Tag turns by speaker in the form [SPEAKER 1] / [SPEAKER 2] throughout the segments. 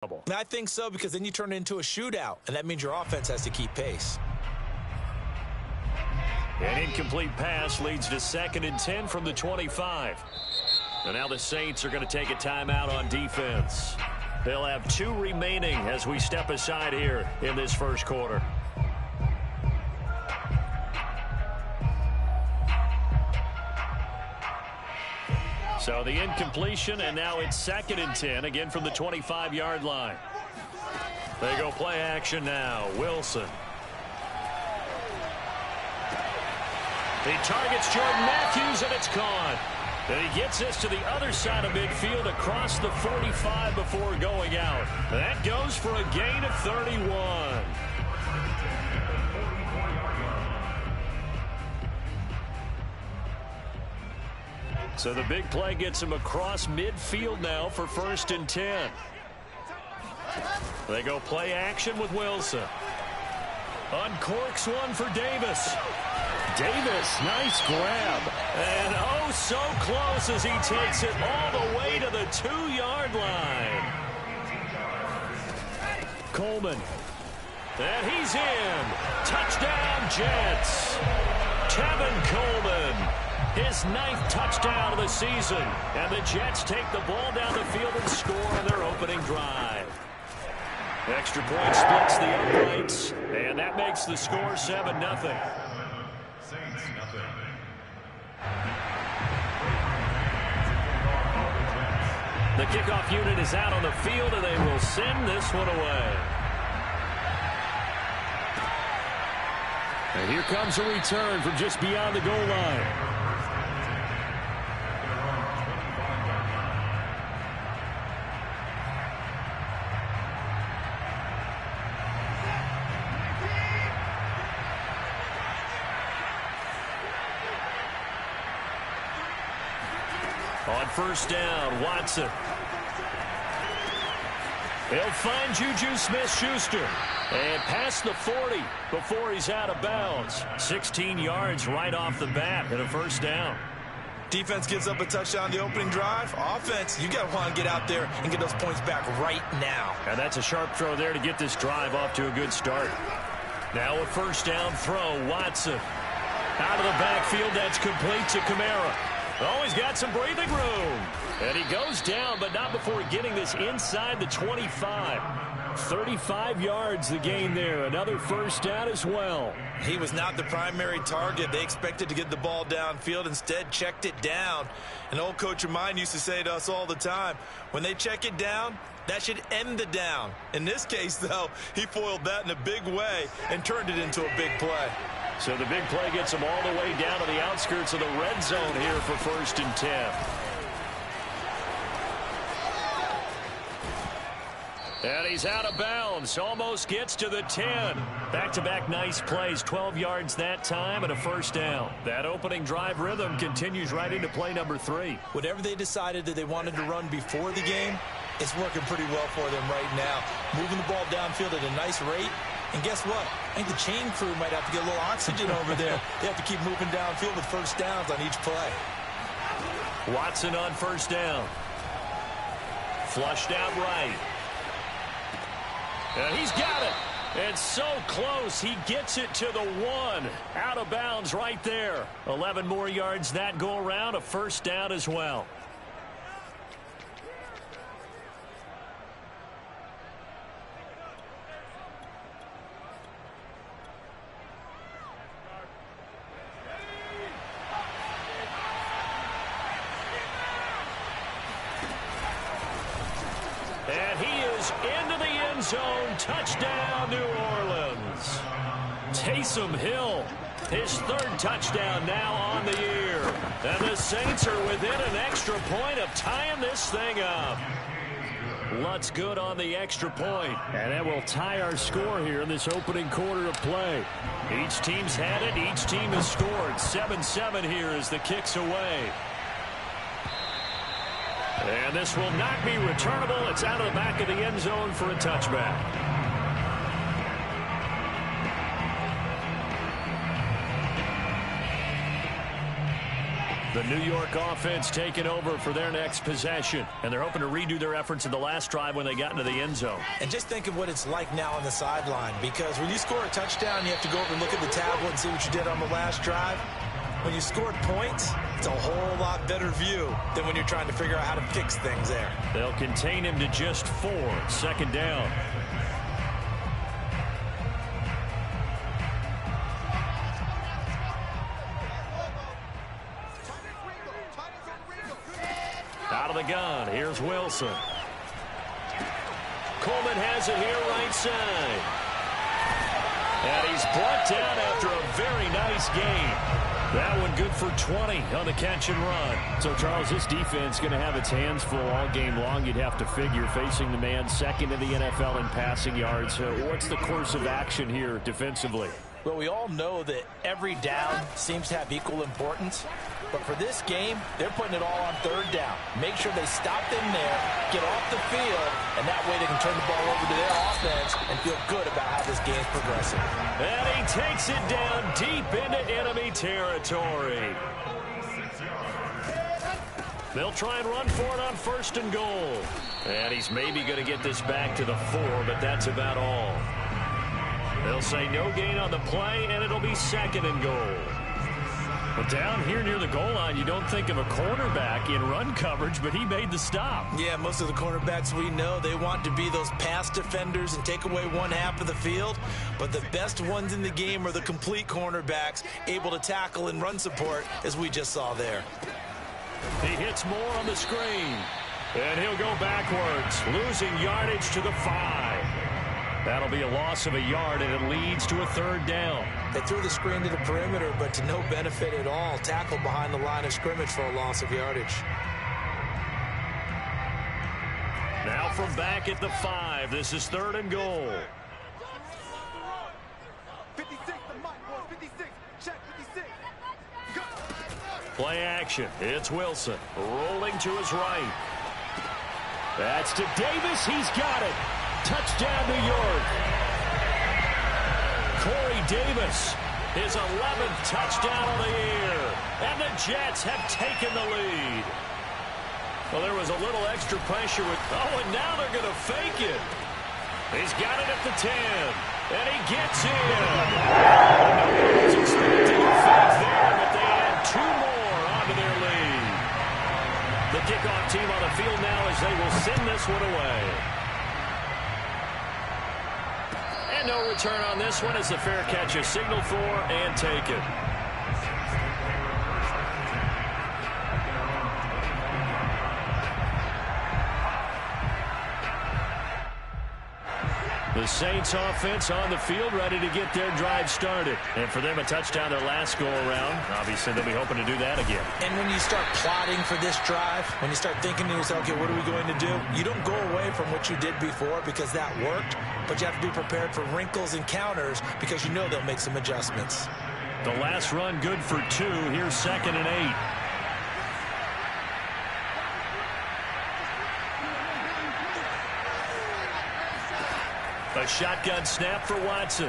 [SPEAKER 1] I think so, because then you turn it into a shootout, and that means your offense has to keep pace.
[SPEAKER 2] An incomplete pass leads to 2nd and 10 from the 25. And now the Saints are going to take a timeout on defense. They'll have 2 remaining as we step aside here in this first quarter. So the incompletion, and now it's 2nd and 10, again from the 25-yard line. They go play action now. Wilson. He targets Jordan Matthews, and it's caught. And he gets this to the other side of midfield across the 45 before going out. That goes for a gain of 31. So the big play gets him across midfield now for 1st and 10. They go play action with Wilson. Uncorks one for Davis. Davis, nice grab. And oh, so close as he takes it all the way to the 2-yard line. Coleman. And he's in. Touchdown, Jets. Tevin Coleman. His 9th touchdown of the season. And the Jets take the ball down the field and score on their opening drive. Extra point splits the uprights. And that makes the score 7-0. The kickoff unit is out on the field, and they will send this one away. And here comes a return from just beyond the goal line. On 1st down, Watson. He'll find Juju Smith-Schuster. And past the 40 before he's out of bounds. 16 yards right off the bat and a 1st down.
[SPEAKER 1] Defense gives up a touchdown the opening drive. Offense, you got to want to get out there and get those points back right now.
[SPEAKER 2] And that's a sharp throw there to get this drive off to a good start. Now a 1st down throw, Watson. Out of the backfield, that's complete to Kamara. Oh, he's got some breathing room. And he goes down, but not before getting this inside the 25. 35 yards the gain there. Another 1st down as well.
[SPEAKER 1] He was not the primary target. They expected to get the ball downfield. Instead, checked it down. An old coach of mine used to say to us all the time, when they check it down, that should end the down. In this case, though, he foiled that in a big way and turned it into a big play.
[SPEAKER 2] So the big play gets him all the way down to the outskirts of the red zone here for 1st and 10. And he's out of bounds. Almost gets to the 10. Back-to-back nice plays. 12 yards that time and a 1st down. That opening drive rhythm continues right into play number 3.
[SPEAKER 1] Whatever they decided that they wanted to run before the game, it's working pretty well for them right now. Moving the ball downfield at a nice rate. And guess what? I think the chain crew might have to get a little oxygen over there. They have to keep moving downfield with 1st downs on each play.
[SPEAKER 2] Watson on 1st down. Flushed out right. And he's got it. And so close. He gets it to the 1. Out of bounds right there. 11 more yards that go around. A 1st down as well. And he is into the end zone. Touchdown, New Orleans. Taysom Hill, his 3rd touchdown now on the year. And the Saints are within an extra point of tying this thing up. Lutz good on the extra point. And that will tie our score here in this opening quarter of play. Each team's had it. Each team has scored. 7-7 here as the kick's away. And this will not be returnable. It's out of the back of the end zone for a touchback. The New York offense taking over for their next possession. And they're hoping to redo their efforts in the last drive when they got into the end zone.
[SPEAKER 1] And just think of what it's like now on the sideline. Because when you score a touchdown, you have to go over and look at the tablet and see what you did on the last drive. When you scored points, it's a whole lot better view than when you're trying to figure out how to fix things there.
[SPEAKER 2] They'll contain him to just 4. Second down. Out of the gun, here's Wilson. Coleman has it here right side. And he's brought down after a very nice game. That one good for 20 on the catch and run.
[SPEAKER 3] So, Charles, this defense going to have its hands full all game long, you'd have to figure, facing the man second in the NFL in passing yards. What's the course of action here defensively?
[SPEAKER 1] Well, we all know that every down seems to have equal importance. But for this game, they're putting it all on third down. Make sure they stop them there, get off the field, and that way they can turn the ball over to their offense and feel good about how this game's progressing.
[SPEAKER 2] And he takes it down deep into enemy territory. They'll try and run for it on first and goal. And he's maybe going to get this back to the 4, but that's about all. They'll say no gain on the play, and it'll be second and goal. Well, down here near the goal line, you don't think of a cornerback in run coverage, but he made the stop.
[SPEAKER 1] Yeah, most of the cornerbacks we know, they want to be those pass defenders and take away one half of the field. But the best ones in the game are the complete cornerbacks, able to tackle and run support, as we just saw there.
[SPEAKER 2] He hits more on the screen, and he'll go backwards, losing yardage to the 5. That'll be a loss of a yard, and it leads to a third down.
[SPEAKER 1] They threw the screen to the perimeter, but to no benefit at all. Tackled behind the line of scrimmage for a loss of yardage.
[SPEAKER 2] Now from back at the 5, this is third and goal.
[SPEAKER 4] 56, the mic, boys, 56. Check 56. Go.
[SPEAKER 2] Play action. It's Wilson rolling to his right. That's to Davis. He's got it. Touchdown, New York. Corey Davis, his 11th touchdown of the year. And the Jets have taken the lead. Well, there was a little extra pressure with... Oh, and now they're going to fake it. He's got it at the 10. And he gets in. No one was expecting a fake there, but they add 2 more onto their lead. The kickoff team on the field now as they will send this one away. And no return on this one as the fair catch is signaled for and taken. The Saints offense on the field ready to get their drive started. And for them, a touchdown their last go-around. Obviously, they'll be hoping to do that again.
[SPEAKER 1] And when you start plotting for this drive, when you start thinking to yourself, okay, what are we going to do? You don't go away from what you did before because that worked, but you have to be prepared for wrinkles and counters because you know they'll make some adjustments.
[SPEAKER 2] The last run good for 2. Here's second and 8. A shotgun snap for Watson.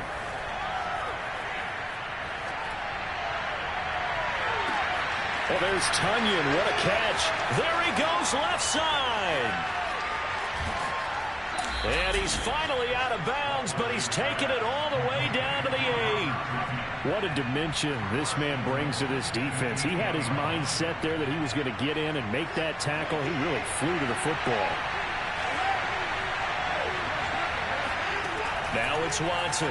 [SPEAKER 2] Oh, there's Tunyon. What a catch. There he goes left side. And he's finally out of bounds, but he's taken it all the way down to the 8.
[SPEAKER 3] What a dimension this man brings to this defense. He had his mind set there that he was going to get in and make that tackle. He really flew to the football.
[SPEAKER 2] Now it's Watson.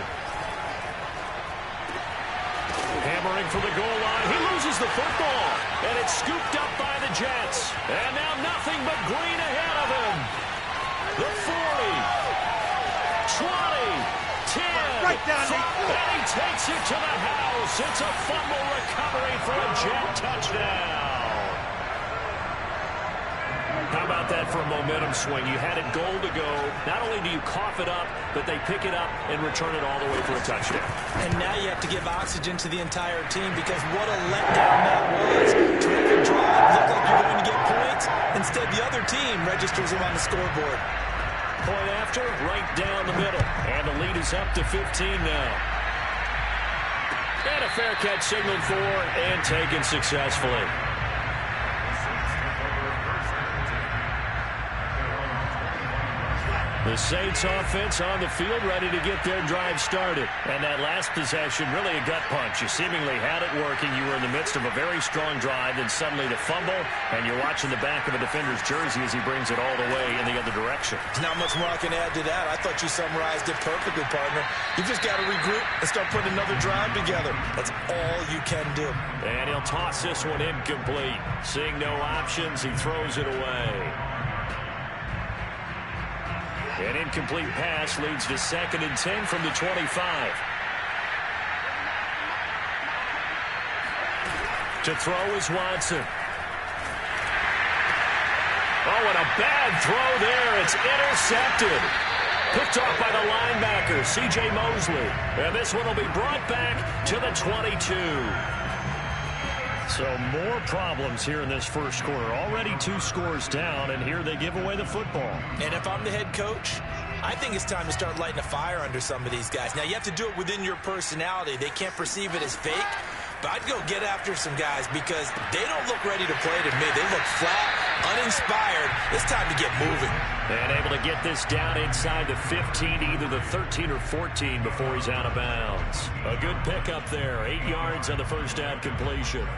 [SPEAKER 2] Hammering for the goal line. He loses the football. And it's scooped up by the Jets. And now nothing but green ahead of him. The 40. 20. 10.
[SPEAKER 4] Right down,
[SPEAKER 2] 5. And he takes it to the house. It's a fumble recovery for a Jet touchdown. How about that for a momentum swing? You had it goal to go. Not only do you cough it up, but they pick it up and return it all the way for a touchdown.
[SPEAKER 1] And now you have to give oxygen to the entire team because what a letdown that was. Terrific drive. Looked like you're going to get points. Instead, the other team registers them on the scoreboard.
[SPEAKER 2] Point after, right down the middle. And the lead is up to 15 now. And a fair catch signaled for and taken successfully. The Saints offense on the field ready to get their drive started. And that last possession, really a gut punch. You seemingly had it working. You were in the midst of a very strong drive, then suddenly the fumble, and you're watching the back of a defender's jersey as he brings it all the way in the other direction.
[SPEAKER 1] There's not much more I can add to that. I thought you summarized it perfectly, partner. You just got to regroup and start putting another drive together. That's all you can do.
[SPEAKER 2] And he'll toss this one incomplete. Seeing no options, he throws it away. An incomplete pass leads to 2nd and 10 from the 25. To throw is Watson. Oh, and a bad throw there. It's intercepted. Picked off by the linebacker, C.J. Mosley. And this one will be brought back to the 22. So more problems here in this first quarter. Already 2 scores down, and here they give away the football.
[SPEAKER 1] And if I'm the head coach, I think it's time to start lighting a fire under some of these guys. Now, you have to do it within your personality. They can't perceive it as fake. But I'd go get after some guys because they don't look ready to play to me. They look flat, uninspired. It's time to get moving.
[SPEAKER 2] And able to get this down inside the 15, either the 13 or 14 before he's out of bounds. A good pickup there. 8 yards on the first down completion.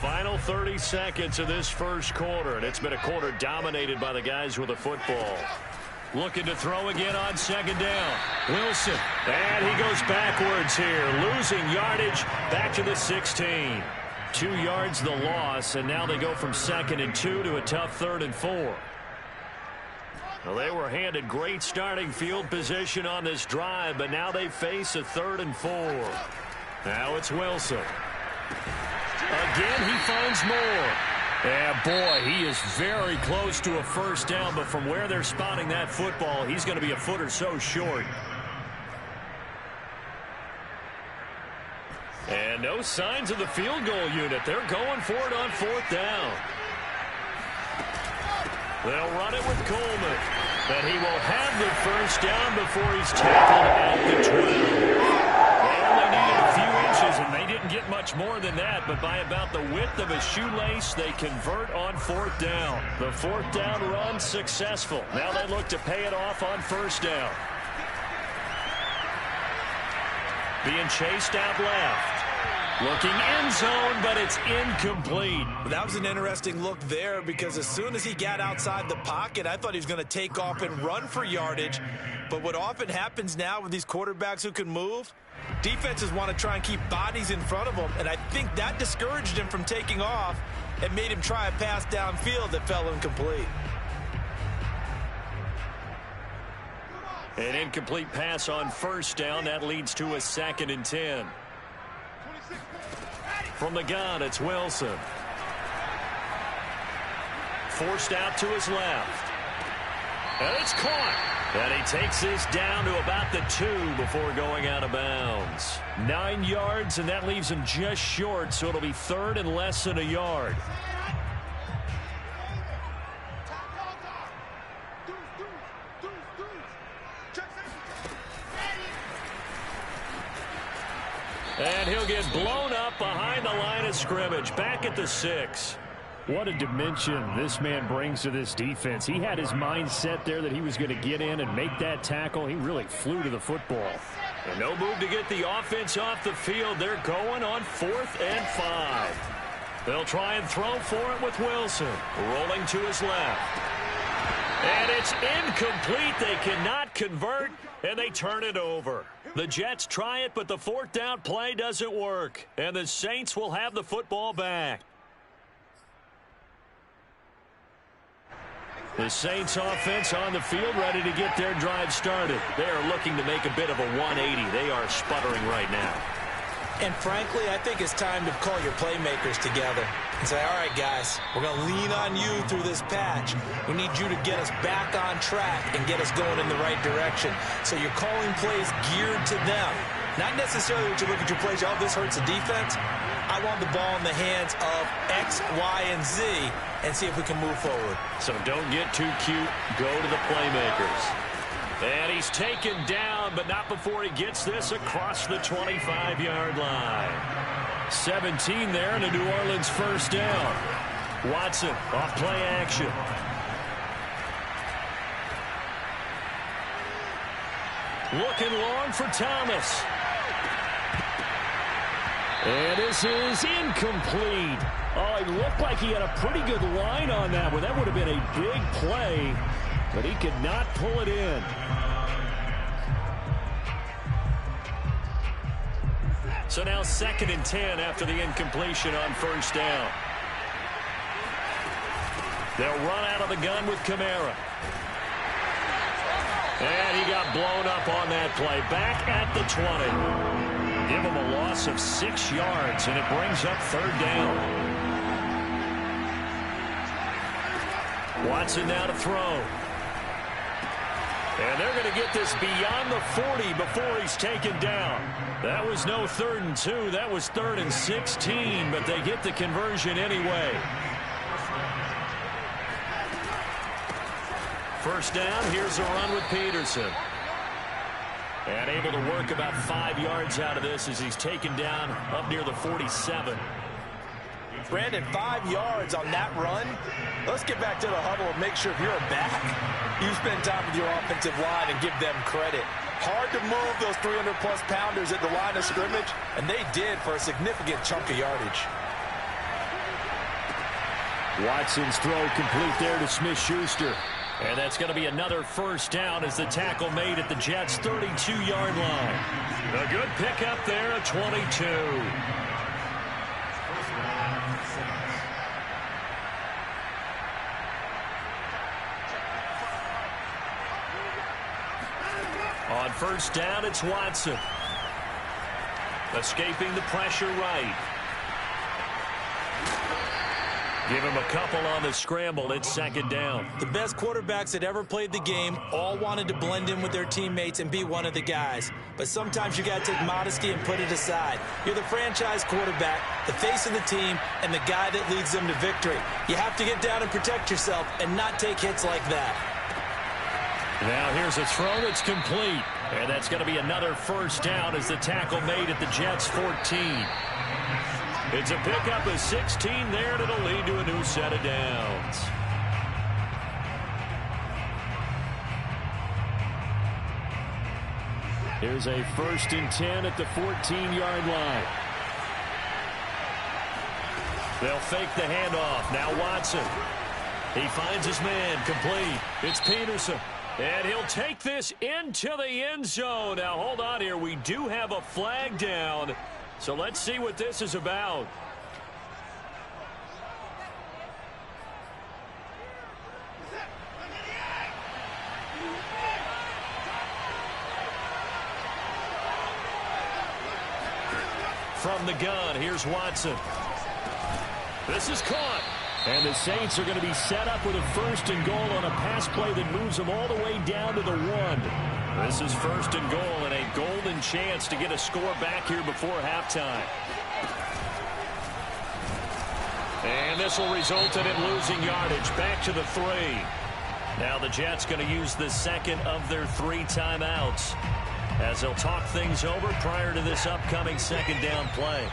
[SPEAKER 2] Final 30 seconds of this first quarter, and it's been a quarter dominated by the guys with the football. Looking to throw again on 2nd down. Wilson, and he goes backwards here, losing yardage back to the 16. 2 yards the loss, and now they go from 2nd and 2 to a tough 3rd and 4. Well, they were handed great starting field position on this drive, but now they face a 3rd and 4. Now it's Wilson. Again, he finds more. Yeah, boy, he is very close to a first down, but from where they're spotting that football, he's going to be a foot or so short. And no signs of the field goal unit. They're going for it on 4th down. They'll run it with Coleman. And he will have the first down before he's tackled at the 12. They only needed a few inches, and they didn't get much more than that, but by about the width of a shoelace, they convert on 4th down. The 4th down run successful. Now they look to pay it off on 1st down. Being chased out left. Looking end zone, but it's incomplete.
[SPEAKER 1] That was an interesting look there because as soon as he got outside the pocket, I thought he was going to take off and run for yardage. But what often happens now with these quarterbacks who can move, defenses want to try and keep bodies in front of them, and I think that discouraged him from taking off and made him try a pass downfield that fell incomplete.
[SPEAKER 2] An incomplete pass on 1st down. That leads to a 2nd and 10. From the gun, it's Wilson. Forced out to his left. And it's caught. And he takes this down to about the 2 before going out of bounds. 9 yards, and that leaves him just short, so it'll be 3rd and less than a yard. And he'll get blown up behind the line of scrimmage, back at the 6.
[SPEAKER 3] What a dimension this man brings to this defense. He had his mind set there that he was going to get in and make that tackle. He really flew to the football.
[SPEAKER 2] And no move to get the offense off the field. They're going on 4th and 5. They'll try and throw for it with Wilson. Rolling to his left. And it's incomplete. They cannot convert, and they turn it over. The Jets try it, but the 4th down play doesn't work. And the Saints will have the football back. The Saints offense on the field ready to get their drive started. They are looking to make a bit of a 180. They are sputtering right now.
[SPEAKER 1] And frankly, I think it's time to call your playmakers together and say, all right, guys, we're going to lean on you through this patch. We need you to get us back on track and get us going in the right direction. So you're calling plays geared to them. Not necessarily that you look at your plays, oh, this hurts the defense. I want the ball in the hands of X, Y, and Z and see if we can move forward.
[SPEAKER 2] So don't get too cute. Go to the playmakers. And he's taken down, but not before he gets this across the 25-yard line. 17 there, and a New Orleans first down. Watson off play action. Looking long for Thomas. And this is incomplete. Oh, it looked like he had a pretty good line on that one. That would have been a big play, but he could not pull it in. So now 2nd and 10 after the incompletion on first down. They'll run out of the gun with Kamara. And he got blown up on that play. Back at the 20. Give him a loss of 6 yards, and it brings up 3rd down. Watson now to throw. And they're going to get this beyond the 40 before he's taken down. That was no 3rd and 2. That was 3rd and 16, but they get the conversion anyway. First down, here's a run with Peterson. And able to work about 5 yards out of this as he's taken down up near the 47.
[SPEAKER 1] Brandon, 5 yards on that run. Let's get back to the huddle and make sure if you're a back, you spend time with your offensive line and give them credit. Hard to move those 300-plus pounders at the line of scrimmage, and they did for a significant chunk of yardage.
[SPEAKER 2] Watson's throw complete there to Smith-Schuster. And that's going to be another first down as the tackle made at the Jets' 32-yard line. A good pickup there at 22. On first down, it's Watson. Escaping the pressure right. Give him a couple on the scramble. It's 2nd down.
[SPEAKER 1] The best quarterbacks that ever played the game all wanted to blend in with their teammates and be one of the guys. But sometimes you got to take modesty and put it aside. You're the franchise quarterback, the face of the team, and the guy that leads them to victory. You have to get down and protect yourself and not take hits like that.
[SPEAKER 2] Now here's a throw that's complete. And that's going to be another first down as the tackle made at the Jets' 14. It's a pickup of 16 there, and it'll lead to a new set of downs. Here's a 1st and 10 at the 14-yard line. They'll fake the handoff. Now Watson. He finds his man complete. It's Peterson. And he'll take this into the end zone. Now hold on here. We do have a flag down. So let's see what this is about. From the gun, here's Watson. This is caught. And the Saints are going to be set up with a 1st and goal on a pass play that moves them all the way down to the 1. This is 1st and goal and a golden chance to get a score back here before halftime. And this will result in it losing yardage back to the 3. Now the Jets going to use the 2nd of their 3 timeouts as they'll talk things over prior to this upcoming 2nd down play.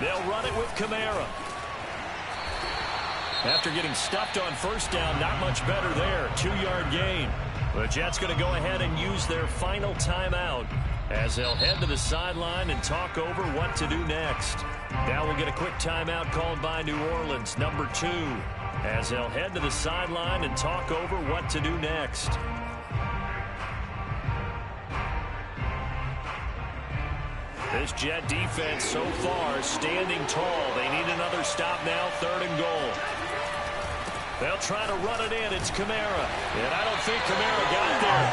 [SPEAKER 2] They'll run it with Kamara. After getting stuffed on first down, not much better there. 2-yard gain. The Jets going to go ahead and use their final timeout as they'll head to the sideline and talk over what to do next. Now we'll get a quick timeout called by New Orleans, number 2, as they'll head to the sideline and talk over what to do next. This Jet defense so far standing tall. They need another stop now, 3rd and goal. They'll try to run it in. It's Kamara. And I don't think Kamara got there.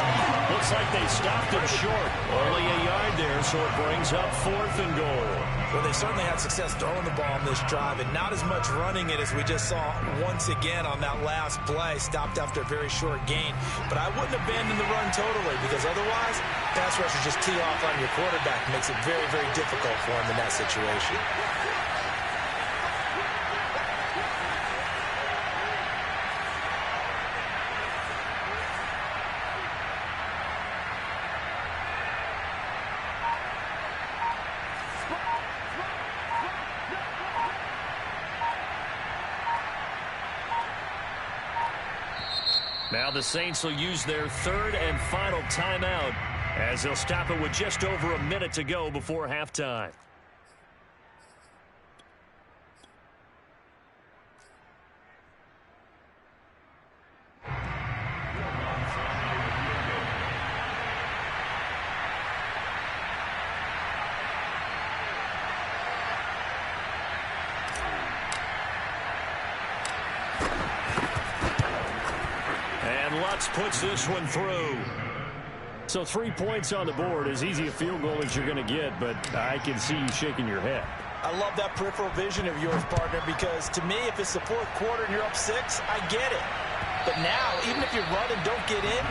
[SPEAKER 2] Looks like they stopped him short. Only a yard there, so it brings up 4th and goal.
[SPEAKER 1] Well, they certainly had success throwing the ball on this drive and not as much running it as we just saw once again on that last play. Stopped after a very short gain. But I wouldn't abandon the run totally because otherwise, pass rushers just tee off on your quarterback. Makes it very, very difficult for him in that situation.
[SPEAKER 2] Now the Saints will use their third and final timeout as they'll stop it with just over a minute to go before halftime. Puts this one through.
[SPEAKER 3] So 3 points on the board, as easy a field goal as you're going to get, but I can see you shaking your head.
[SPEAKER 1] I love that peripheral vision of yours, partner, because to me, if it's the fourth quarter and you're up 6, I get it. But now, even if you run and don't get in,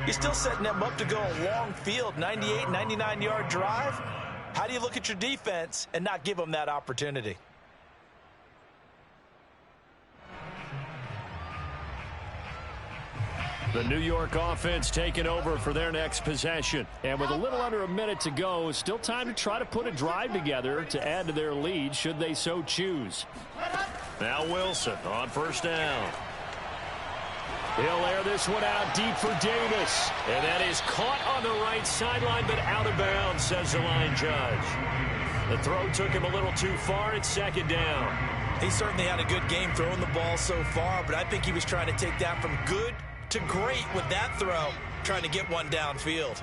[SPEAKER 1] you're still setting them up to go a long field, 98, 99-yard drive. How do you look at your defense and not give them that opportunity?
[SPEAKER 3] The New York offense taking over for their next possession. And with a little under a minute to go, still time to try to put a drive together to add to their lead should they so choose.
[SPEAKER 2] Now Wilson on first down. He'll air this one out deep for Davis. And that is caught on the right sideline, but out of bounds, says the line judge. The throw took him a little too far. It's second down.
[SPEAKER 1] He certainly had a good game throwing the ball so far, but I think he was trying to take that from good to great with that throw, trying to get one downfield.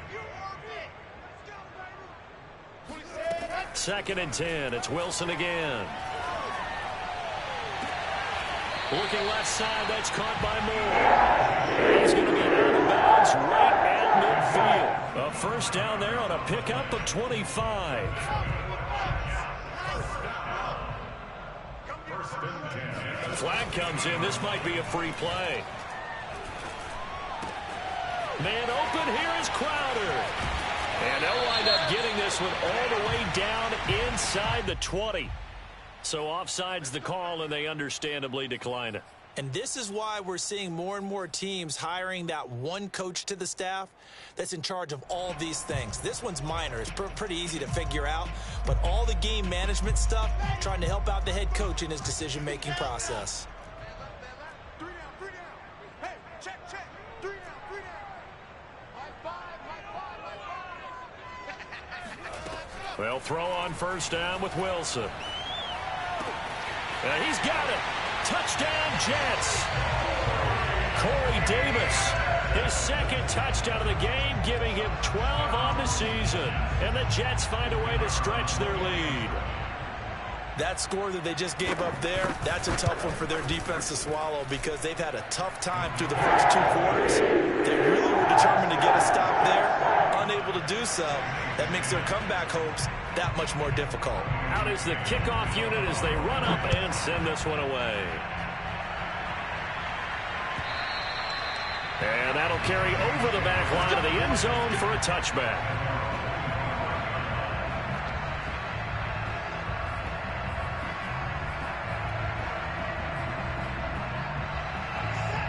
[SPEAKER 2] Second and 10. It's Wilson again. Looking left side. That's caught by Moore. He's going to be out of bounds right at midfield. A first down there on a pickup of 25. Flag comes in. This might be a free play. Man open, here is Crowder. And they'll wind up getting this one all the way down inside the 20. So offside's the call, and they understandably decline it.
[SPEAKER 1] And this is why we're seeing more and more teams hiring that one coach to the staff that's in charge of all these things. This one's minor. It's pretty easy to figure out. But all the game management stuff, trying to help out the head coach in his decision-making process.
[SPEAKER 2] Well, throw on first down with Wilson. And he's got it. Touchdown, Jets. Corey Davis, his second touchdown of the game, giving him 12 on the season. And the Jets find a way to stretch their lead.
[SPEAKER 1] That score that they just gave up there, that's a tough one for their defense to swallow because they've had a tough time through the first 2 quarters. They really were determined to get a stop there, unable to do so. That makes their comeback hopes that much more difficult.
[SPEAKER 2] Out is the kickoff unit as they run up and send this one away. And that'll carry over the back line of the end zone for a touchback.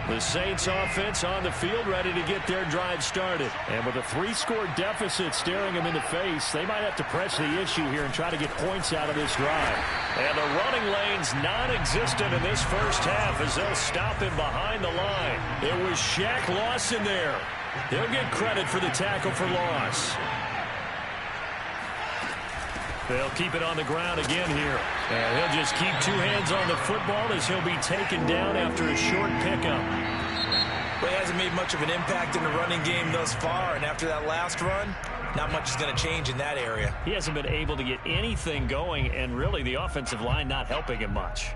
[SPEAKER 2] The Saints offense on the field ready to get their drive started. And with a 3-score deficit staring them in the face, they might have to press the issue here and try to get points out of this drive. And the running lane's non-existent in this first half as they'll stop him behind the line. It was Shaq Lawson there. He'll get credit for the tackle for loss. They'll keep it on the ground again here. And he'll just keep 2 hands on the football as he'll be taken down after a short pickup.
[SPEAKER 1] Well, he hasn't made much of an impact in the running game thus far, and after that last run, not much is going to change in that area.
[SPEAKER 2] He hasn't been able to get anything going, and really the offensive line not helping him much.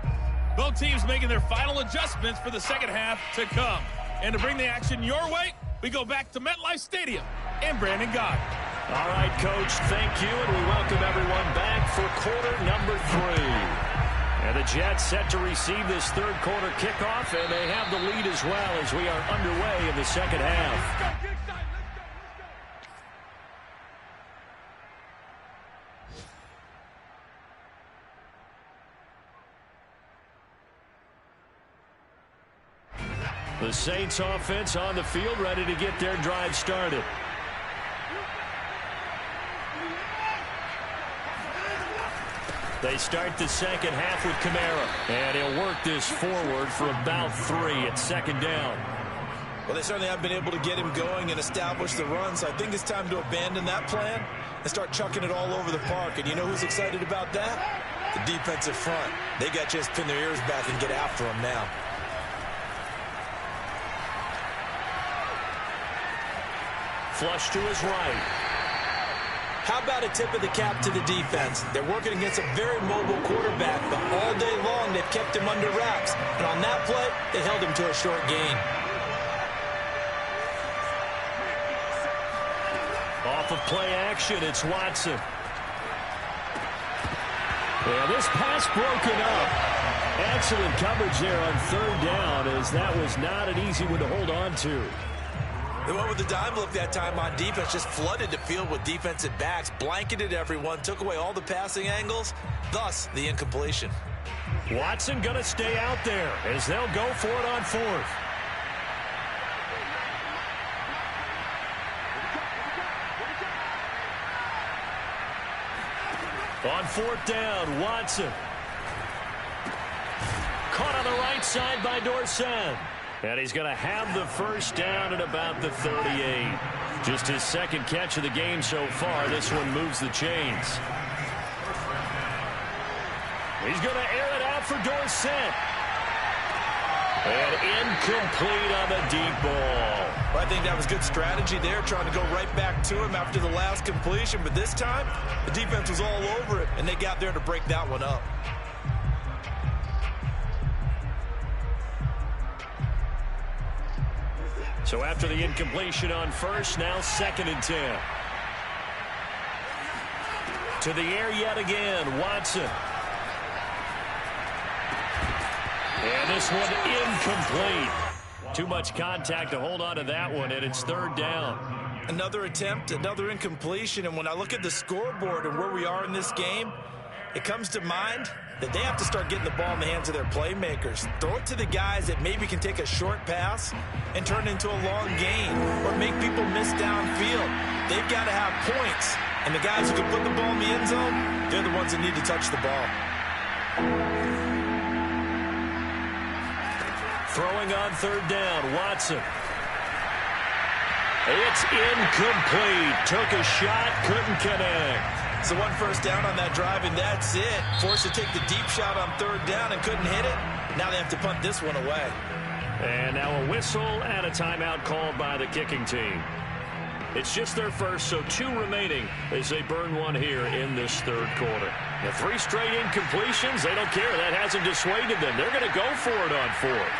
[SPEAKER 5] Both teams making their final adjustments for the second half to come. And to bring the action your way, we go back to MetLife Stadium and Brandon Gott.
[SPEAKER 2] All right, Coach, thank you, and we welcome everyone back for quarter number 3. And the Jets set to receive this third quarter kickoff, and they have the lead as well as we are underway in the second half. The Saints offense on the field ready to get their drive started. They start the second half with Kamara. And he'll work this forward for about 3 at second down.
[SPEAKER 1] Well, they certainly have been able to get him going and establish the run, so I think it's time to abandon that plan and start chucking it all over the park. And you know who's excited about that? The defensive front. They got to just pin their ears back and get after him now.
[SPEAKER 2] Flush to his right.
[SPEAKER 1] How about a tip of the cap to the defense? They're working against a very mobile quarterback, but all day long they've kept him under wraps. And on that play, they held him to a short gain.
[SPEAKER 2] Off of play action, it's Watson. Yeah, this pass broken up. Excellent coverage there on third down, as that was not an easy one to hold on to.
[SPEAKER 1] They went with the dime look that time on defense, just flooded the field with defensive backs, blanketed everyone, took away all the passing angles, thus the incompletion.
[SPEAKER 2] Watson going to stay out there as they'll go for it on fourth. On fourth down, Watson. Caught on the right side by Dorsett. And he's going to have the first down at about the 38. Just his second catch of the game so far. This one moves the chains. He's going to air it out for Dorsett. And incomplete on the deep ball.
[SPEAKER 1] Well, I think that was good strategy there, trying to go right back to him after the last completion. But this time, the defense was all over it, and they got there to break that one up.
[SPEAKER 2] So after the incompletion on first, now 2nd and 10. To the air yet again, Watson. And this one incomplete. Too much contact to hold on to that one, and it's third down.
[SPEAKER 1] Another attempt, another incompletion, and when I look at the scoreboard and where we are in this game, it comes to mind that they have to start getting the ball in the hands of their playmakers. Throw it to the guys that maybe can take a short pass and turn it into a long gain or make people miss downfield. They've got to have points, and the guys who can put the ball in the end zone, they're the ones that need to touch the ball.
[SPEAKER 2] Throwing on third down, Watson. It's incomplete. Took a shot, couldn't connect.
[SPEAKER 1] So one first down on that drive, and that's it. Forced to take the deep shot on third down and couldn't hit it. Now they have to punt this one away.
[SPEAKER 2] And now a whistle and a timeout called by the kicking team. It's just their first, so 2 remaining as they burn one here in this third quarter. The 3 straight incompletions, they don't care. That hasn't dissuaded them. They're going to go for it on fourth.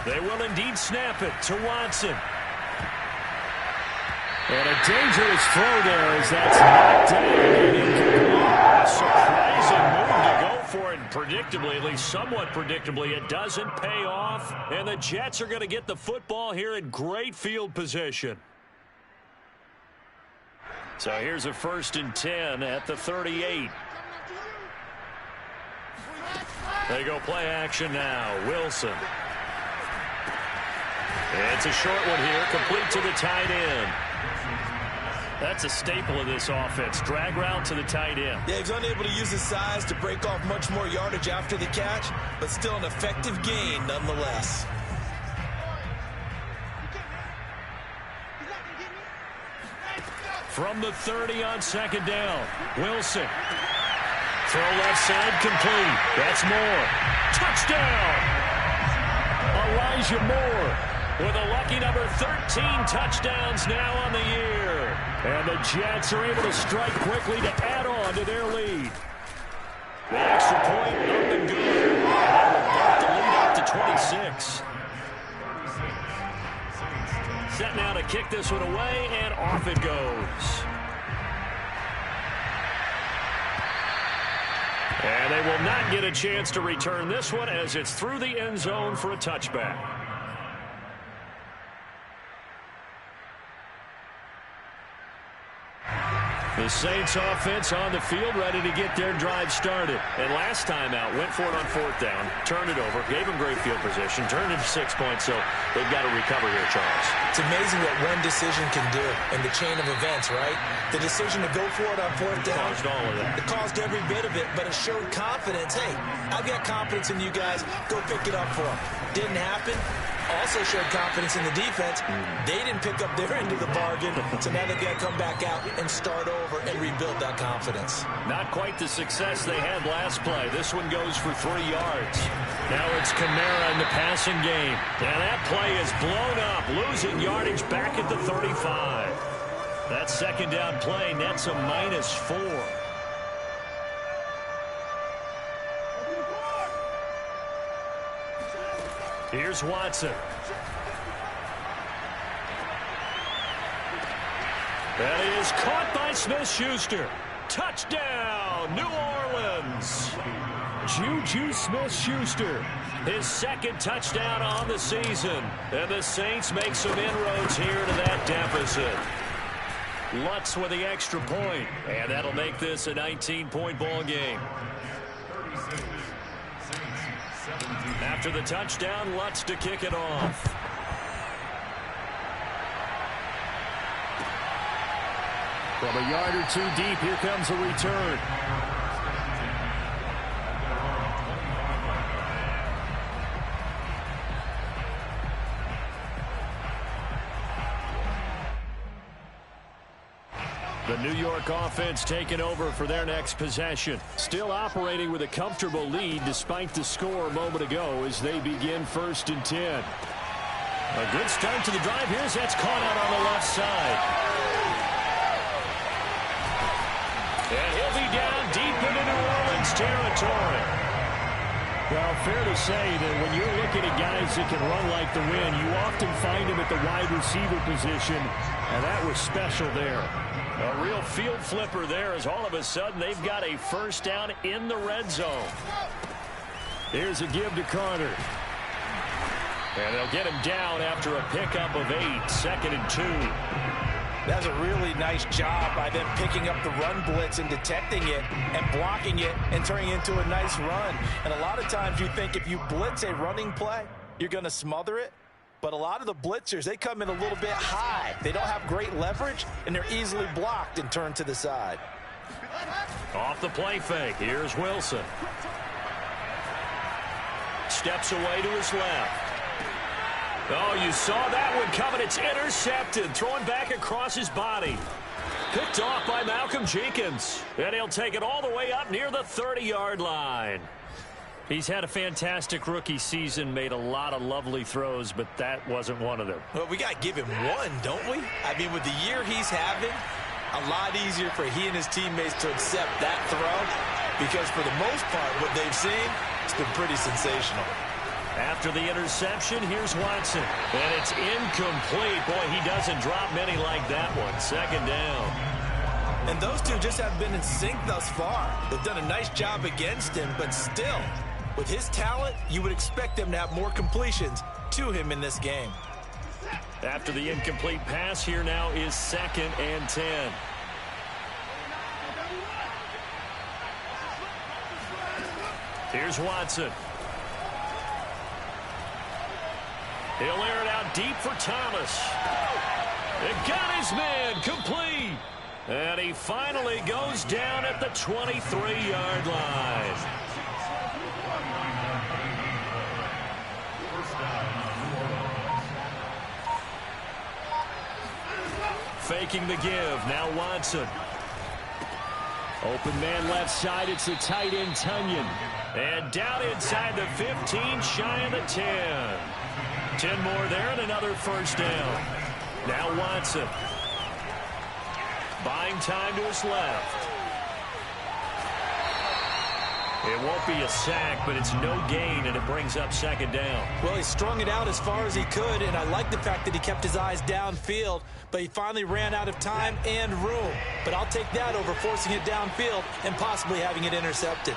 [SPEAKER 2] They will indeed snap it to Watson. And a dangerous throw there as that's knocked down. A surprising move to go for it. Predictably, at least somewhat predictably, it doesn't pay off. And the Jets are going to get the football here in great field position. So here's a 1st and 10 at the 38. They go play action now. Wilson. It's a short one here, complete to the tight end. That's a staple of this offense. Drag route to the tight end.
[SPEAKER 1] Yeah, he's unable to use his size to break off much more yardage after the catch, but still an effective gain nonetheless.
[SPEAKER 2] From the 30 on 2nd down, Wilson. Throw left side, complete. That's Moore. Touchdown! Elijah Moore with a lucky number 13 touchdowns now on the year. And the Jets are able to strike quickly to add on to their lead. The extra point up and good. That will bump the lead up to 26. Set now to kick this one away, and off it goes. And they will not get a chance to return this one as it's through the end zone for a touchback. The Saints offense on the field, ready to get their drive started. And last time out, went for it on 4th down, turned it over, gave them great field position, turned it to 6 points, so they've got to recover here, Charles.
[SPEAKER 1] It's amazing what one decision can do in the chain of events, right? The decision to go for it on 4th down.
[SPEAKER 2] Caused all of that.
[SPEAKER 1] It caused every bit of it, but it showed confidence. Hey, I've got confidence in you guys. Go pick it up for them. Didn't happen. Also showed confidence in the defense. They didn't pick up their end of the bargain, so now they've got to come back out and start over and rebuild that confidence.
[SPEAKER 2] Not quite the success they had last play. This one goes for 3 yards. Now it's Kamara in the passing game. And that play is blown up, losing yardage back at the 35. That 2nd down play nets a -4. Here's Watson. That is caught by Smith-Schuster. Touchdown, New Orleans. Juju Smith-Schuster, his 2nd touchdown on the season. And the Saints make some inroads here to that deficit. Lutz with the extra point, and that'll make this a 19-point ball game. After the touchdown, Lutz to kick it off. From a yard or 2 deep, here comes a return. The New York offense taking over for their next possession. Still operating with a comfortable lead despite the score a moment ago as they begin 1st and 10. A good start to the drive. Here's that's caught out on the left side. And he'll be down deep into New Orleans territory. Well, fair to say that when you're looking at guys that can run like the wind, you often find them at the wide receiver position, and that was special there. A real field flipper there as all of a sudden they've got a 1st down in the red zone. Here's a give to Carter. And they'll get him down after a pickup of 8, 2nd and 2.
[SPEAKER 1] That's a really nice job by them picking up the run blitz and detecting it and blocking it and turning it into a nice run. And a lot of times you think if you blitz a running play, you're going to smother it. But a lot of the blitzers, they come in a little bit high. They don't have great leverage, and they're easily blocked and turned to the side.
[SPEAKER 2] Off the play fake, here's Wilson. Steps away to his left. Oh, you saw that one coming. It's intercepted. Throwing back across his body. Picked off by Malcolm Jenkins. And he'll take it all the way up near the 30-yard line. He's had a fantastic rookie season, made a lot of lovely throws, but that wasn't one of them.
[SPEAKER 1] Well, we got to give him one, don't we? I mean, with the year he's having, a lot easier for he and his teammates to accept that throw because for the most part, what they've seen, it's been pretty sensational.
[SPEAKER 2] After the interception, here's Watson. And it's incomplete. Boy, he doesn't drop many like that one. 2nd down.
[SPEAKER 1] And those two just have been in sync thus far. They've done a nice job against him, but still, with his talent, you would expect them to have more completions to him in this game.
[SPEAKER 2] After the incomplete pass, here now is 2nd and 10. Here's Watson. He'll air it out deep for Thomas. It got his man complete. And he finally goes down at the 23-yard line. Faking the give. Now Watson. Open man left side. It's the tight end Tunyon. And down inside the 15, shy of the 10. 10 more there and another 1st down. Now Watson. Buying time to his left. It won't be a sack, but it's no gain, and it brings up 2nd down.
[SPEAKER 1] Well, he strung it out as far as he could, and I like the fact that he kept his eyes downfield, but he finally ran out of time and room. But I'll take that over forcing it downfield and possibly having it intercepted.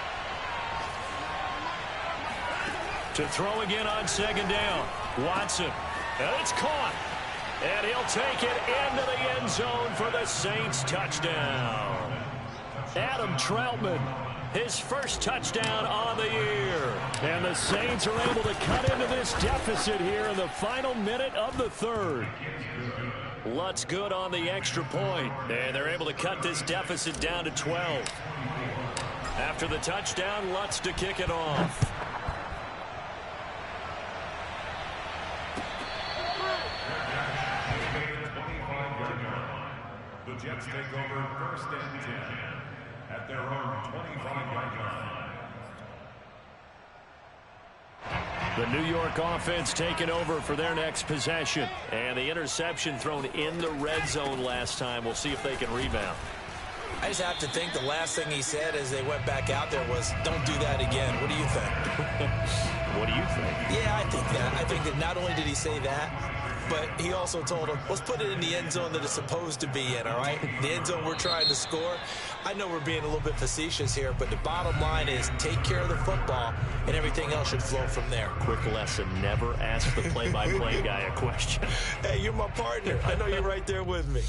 [SPEAKER 2] To throw again on 2nd down. Watson. And it's caught. And he'll take it into the end zone for the Saints touchdown. Adam Troutman, his first touchdown on the year.
[SPEAKER 3] And the Saints are able to cut into this deficit here in the final minute of the third.
[SPEAKER 2] Lutz good on the extra point. And they're able to cut this deficit down to 12. After the touchdown, Lutz to kick it off.
[SPEAKER 6] The Jets take over 1st and 10 at their own 25-yard line.
[SPEAKER 2] The New York offense taking over for their next possession. And the interception thrown in the red zone last time. We'll see if they can rebound.
[SPEAKER 1] I just have to think the last thing he said as they went back out there was, don't do that again. What do you think?
[SPEAKER 2] What do you think?
[SPEAKER 1] Yeah, I think that. I think that not only did he say that, but he also told him, let's put it in the end zone that it's supposed to be in, all right? The end zone we're trying to score. I know we're being a little bit facetious here, but the bottom line is take care of the football, and everything else should flow from there.
[SPEAKER 2] Quick lesson, never ask the play-by-play guy a question.
[SPEAKER 1] Hey, you're my partner. I know you're right there with me.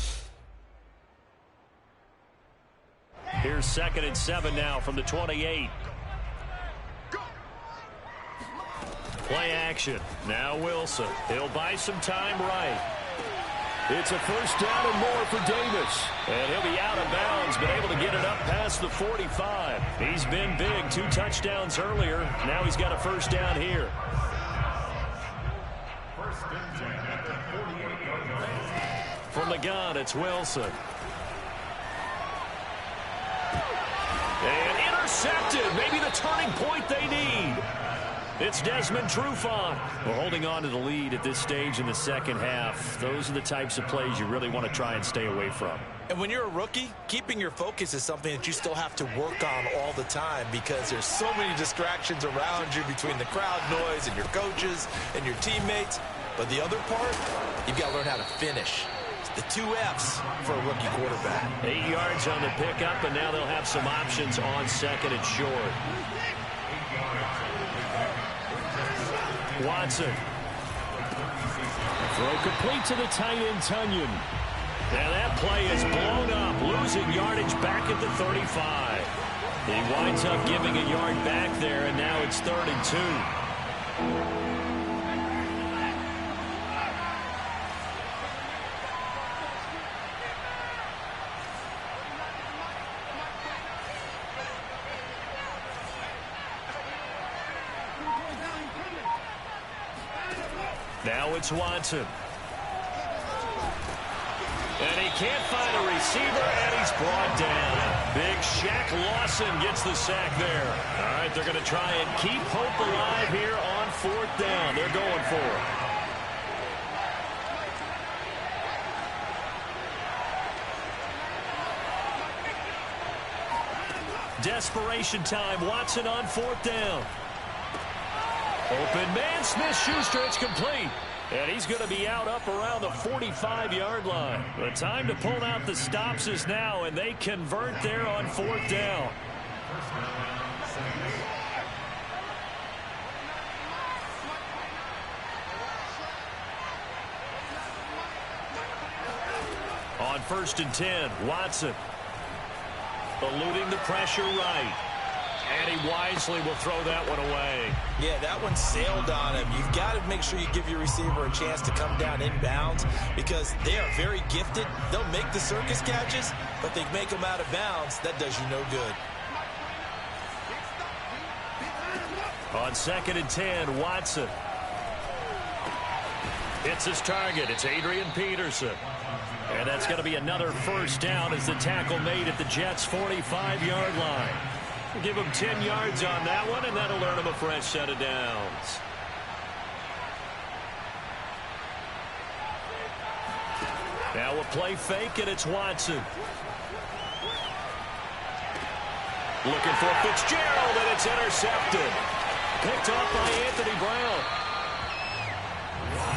[SPEAKER 2] Here's 2nd and 7 now from the 28. Play action. Now Wilson. He'll buy some time right.
[SPEAKER 3] It's a first down and more for Davis.
[SPEAKER 2] And he'll be out of bounds, but able to get it up past the 45. He's been big. 2 touchdowns earlier. Now he's got a first down here.
[SPEAKER 6] 1st and 10 at the 48-yard line.
[SPEAKER 2] From the gun, it's Wilson. And intercepted. Maybe the turning point they need. It's Desmond Trufant. We're holding on to the lead at this stage in the second half. Those are the types of plays you really want to try and stay away from.
[SPEAKER 1] And when you're a rookie, keeping your focus is something that you still have to work on all the time because there's so many distractions around you between the crowd noise and your coaches and your teammates. But the other part, you've got to learn how to finish. The 2 F's for a rookie quarterback.
[SPEAKER 2] 8 yards on the pickup, and now they'll have some options on 2nd and short. Watson.
[SPEAKER 3] Throw complete to the tight end, Tunyon.
[SPEAKER 2] And that play is blown up, losing yardage back at the 35. He winds up giving a yard back there, and now it's 3rd and 2. Now it's Watson. And he can't find a receiver, and he's brought down. Big Shaq Lawson gets the sack there. All right, they're going to try and keep hope alive here on 4th down. They're going for it. Desperation time. Watson on 4th down. Open man, Smith-Schuster, it's complete. And he's going to be out up around the 45-yard line. The time to pull out the stops is now, and they convert there on 4th down. On 1st and 10, Watson. Eluding the pressure right. And he wisely will throw that one away.
[SPEAKER 1] Yeah, that one sailed on him. You've got to make sure you give your receiver a chance to come down inbounds because they are very gifted. They'll make the circus catches, but they make them out of bounds. That does you no good.
[SPEAKER 2] On 2nd and 10, Watson. It's his target. It's Adrian Peterson. And that's going to be another first down as the tackle made at the Jets' 45-yard line. Give him 10 yards on that one, and that'll earn him a fresh set of downs. Now a play fake, and it's Watson. Looking for Fitzgerald, and it's intercepted. Picked off by Anthony Brown.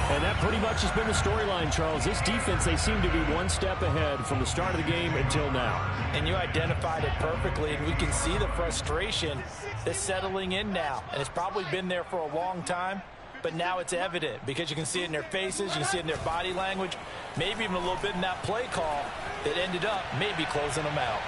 [SPEAKER 3] And that pretty much has been the storyline, Charles. This defense, they seem to be one step ahead from the start of the game until now.
[SPEAKER 7] And you identified it perfectly, and we can see the frustration that's settling in now. And it's probably been there for a long time. but now it's evident because you can see it in their faces, you can see it in their body language, maybe even a little bit in that play call that ended up maybe closing them out.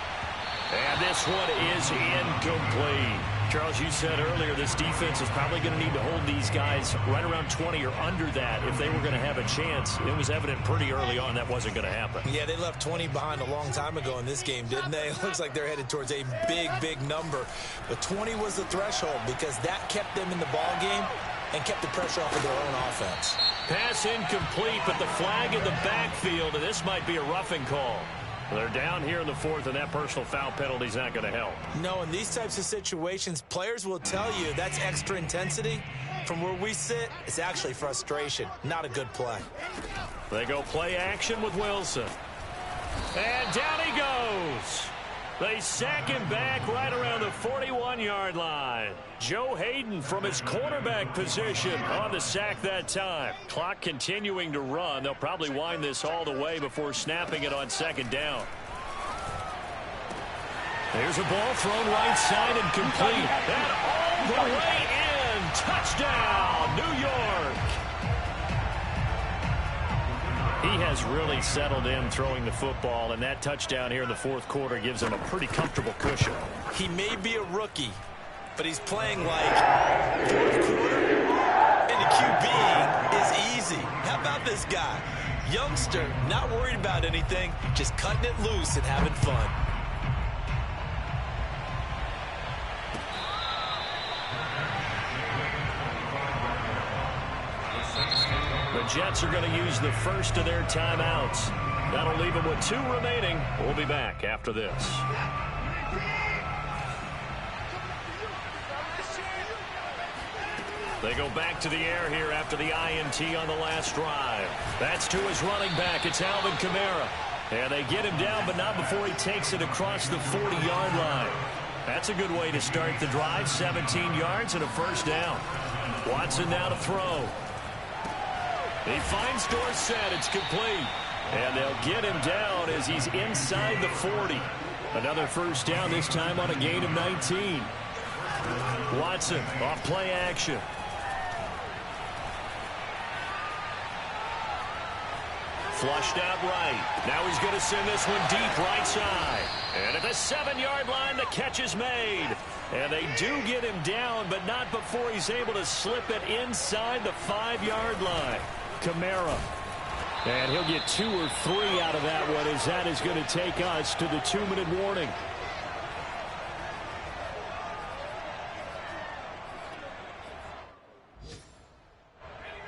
[SPEAKER 2] And this one is incomplete. Charles, you said earlier this defense is probably going to need to hold these guys right around 20 or under that if they were going to have a chance. It was evident pretty early on that wasn't going to happen.
[SPEAKER 1] Yeah, they left 20 behind a long time ago in this game, didn't they? It looks like they're headed towards a big, big number. But 20 was the threshold because that kept them in the ball game and kept the pressure off of their own offense.
[SPEAKER 2] Pass incomplete, but the flag in the backfield, and this might be a roughing call. They're down here in the fourth, and that personal foul penalty is not going to help.
[SPEAKER 1] No, in these types of situations, players will tell you that's extra intensity. From where we sit, it's actually frustration. Not a good play.
[SPEAKER 2] They go play action with Wilson. And down he goes. They sack him back right around the 41-yard line. Joe Hayden from his cornerback position on the sack that time. Clock continuing to run. They'll probably wind this all the way before snapping it on second down. There's a ball thrown right side and complete. And all the way in. Touchdown, New York. He has really settled in throwing the football, and that touchdown here in the fourth quarter gives him a pretty comfortable cushion.
[SPEAKER 1] He may be a rookie, but he's playing like fourth quarter. And the QB is easy. How about this guy? Youngster, not worried about anything, just cutting it loose and having fun.
[SPEAKER 2] The Jets are going to use the first of their timeouts. That'll leave them with 2 remaining. We'll be back after this. They go back to the air here after the INT on the last drive. That's to his running back. It's Alvin Kamara. And they get him down, but not before he takes it across the 40-yard line. That's a good way to start the drive. 17 yards and a first down. Watson now to throw. He finds Dorsett. It's complete. And they'll get him down as he's inside the 40. Another first down, this time on a gain of 19. Watson off play action. Flushed out right. Now he's going to send this one deep right side. And at the 7-yard line, the catch is made. And they do get him down, but not before he's able to slip it inside the 5-yard line. Kamara. And he'll get 2 or 3 out of that one, as that is going to take us to the 2-minute warning.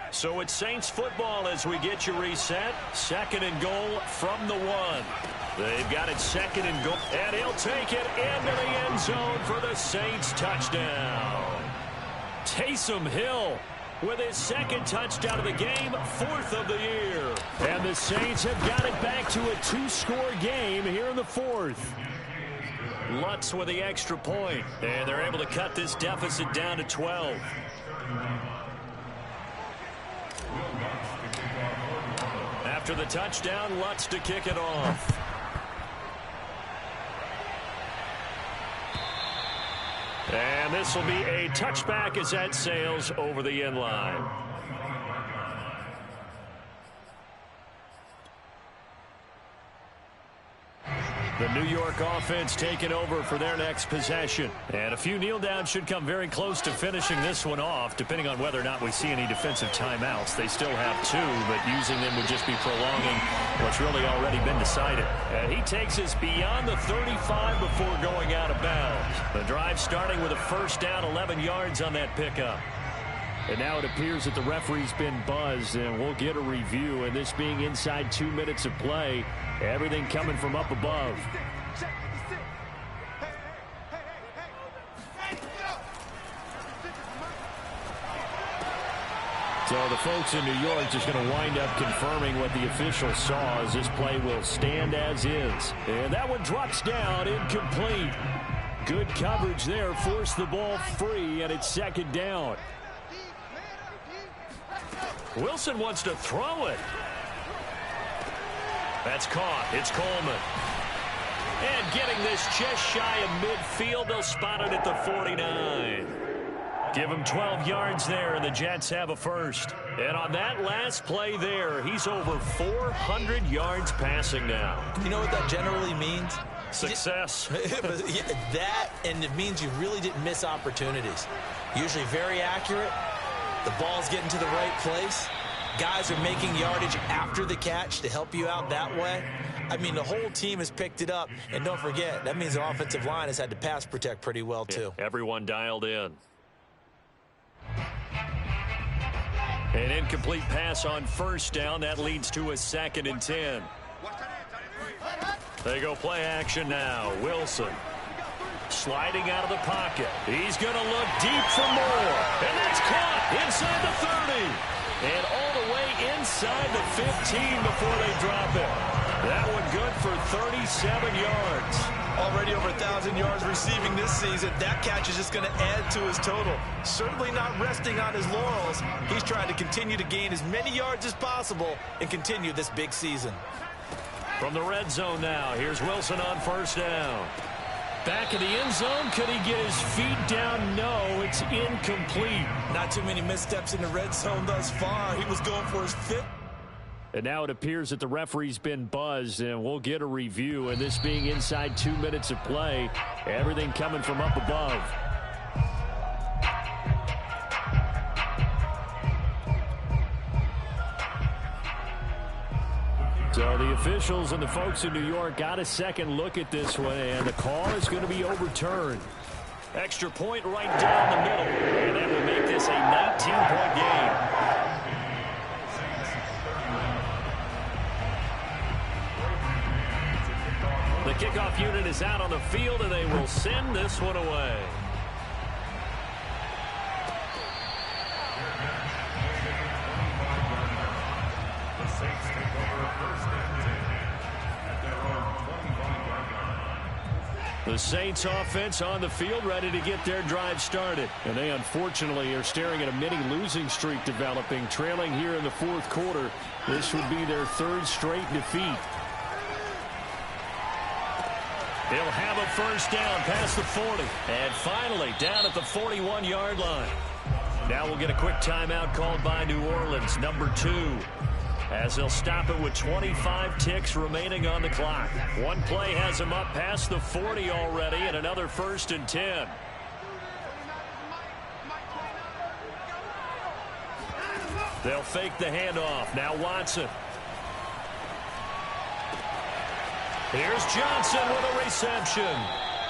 [SPEAKER 2] So it's Saints football as we get you reset. 2nd and goal from the 1. They've got it 2nd and goal. And he'll take it into the end zone for the Saints touchdown. Taysom Hill with his 2nd touchdown of the game, 4th of the year. And the Saints have got it back to a 2-score game here in the 4th. Lutz with the extra point. And they're able to cut this deficit down to 12. After the touchdown, Lutz to kick it off. And this will be a touchback as that sails over the end line. The New York offense taking over for their next possession. And a few kneel downs should come very close to finishing this one off, depending on whether or not we see any defensive timeouts. They still have 2, but using them would just be prolonging what's really already been decided. And he takes us beyond the 35 before going out of bounds. The drive starting with a first down, 11 yards on that pickup. And now it appears that the referee's been buzzed, and we'll get a review. And this being inside 2 minutes of play, everything coming from up above. So the folks in New York just going to wind up confirming what the official saw, as this play will stand as is. And that one drops down, incomplete. Good coverage there, forced the ball free, and it's 2nd down. Wilson wants to throw it. That's caught. It's Coleman. And getting this just shy of midfield. They'll spot it at the 49. Give him 12 yards there, and the Jets have a first. And on that last play there, he's over 400 yards passing now.
[SPEAKER 7] You know what that generally means?
[SPEAKER 2] Success.
[SPEAKER 7] Yeah, that, and it means you really didn't miss opportunities. Usually very accurate. The ball's getting to the right place. Guys are making yardage after the catch to help you out that way. I mean, the whole team has picked it up. And don't forget, that means the offensive line has had to pass protect pretty well, too.
[SPEAKER 2] Yeah, everyone dialed in. An incomplete pass on first down. That leads to a 2nd and 10. They go play action now. Wilson sliding out of the pocket. He's going to look deep for more. And that's caught inside the 30. And all the way inside the 15 before they drop it. That one good for 37 yards.
[SPEAKER 1] Already over 1,000 yards receiving this season. That catch is just going to add to his total. Certainly not resting on his laurels. He's trying to continue to gain as many yards as possible and continue this big season.
[SPEAKER 2] From the red zone now, here's Wilson on first down. Back in the end zone, could he get his feet down? No, it's incomplete.
[SPEAKER 1] Not too many missteps in the red zone thus far. He was going for his fifth.
[SPEAKER 3] And now it appears that the referee's been buzzed, and we'll get a review. And this being inside 2 minutes of play, everything coming from up above. So the officials and the folks in New York got a second look at this one, and the call is going to be overturned.
[SPEAKER 2] Extra point right down the middle, and that will make this a 19-point game. The kickoff unit is out on the field, and they will send this one away. The Saints offense on the field, ready to get their drive started.
[SPEAKER 3] And they unfortunately are staring at a mini losing streak developing, trailing here in the fourth quarter. This would be their 3rd straight defeat.
[SPEAKER 2] He'll have a first down past the 40. And finally down at the 41-yard line. Now we'll get a quick timeout called by New Orleans, number 2. As they'll stop it with 25 ticks remaining on the clock. One play has him up past the 40 already, and another 1st and 10. They'll fake the handoff. Now Watson. Here's Johnson with a reception.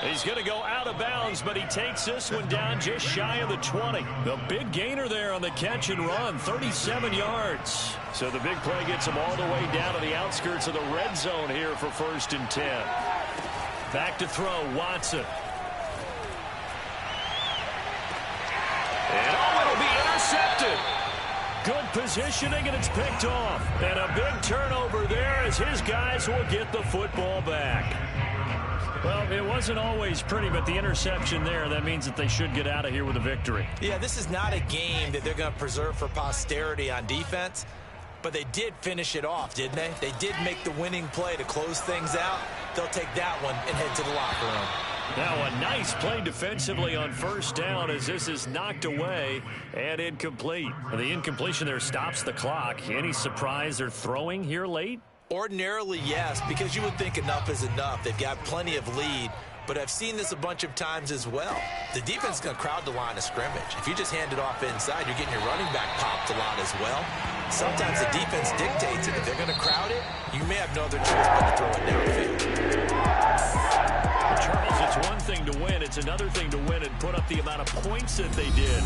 [SPEAKER 2] He's going to go out of bounds, but he takes this one down just shy of the 20. The big gainer there on the catch and run, 37 yards. So the big play gets him all the way down to the outskirts of the red zone here for 1st and 10. Back to throw, Watson. And it'll be intercepted. Good positioning, and it's picked off. And a big turnover there as his guys will get the football back. Well, it wasn't always pretty, but the interception there, that means that they should get out of here with a victory.
[SPEAKER 7] Yeah, this is not a game that they're going to preserve for posterity on defense, but they did finish it off, didn't they? They did make the winning play to close things out. They'll take that one and head to the locker room.
[SPEAKER 2] Now a nice play defensively on first down as this is knocked away and incomplete. And the incompletion there stops the clock. Any surprise they're throwing here late?
[SPEAKER 7] Ordinarily, yes, because you would think enough is enough. They've got plenty of lead, but I've seen this a bunch of times as well. The defense is going to crowd the line of scrimmage. If you just hand it off inside, you're getting your running back popped a lot as well. Sometimes the defense dictates it. If they're going to crowd it, you may have no other choice but to throw it downfield.
[SPEAKER 2] Charles, it's one thing to win. It's another thing to win and put up the amount of points that they did.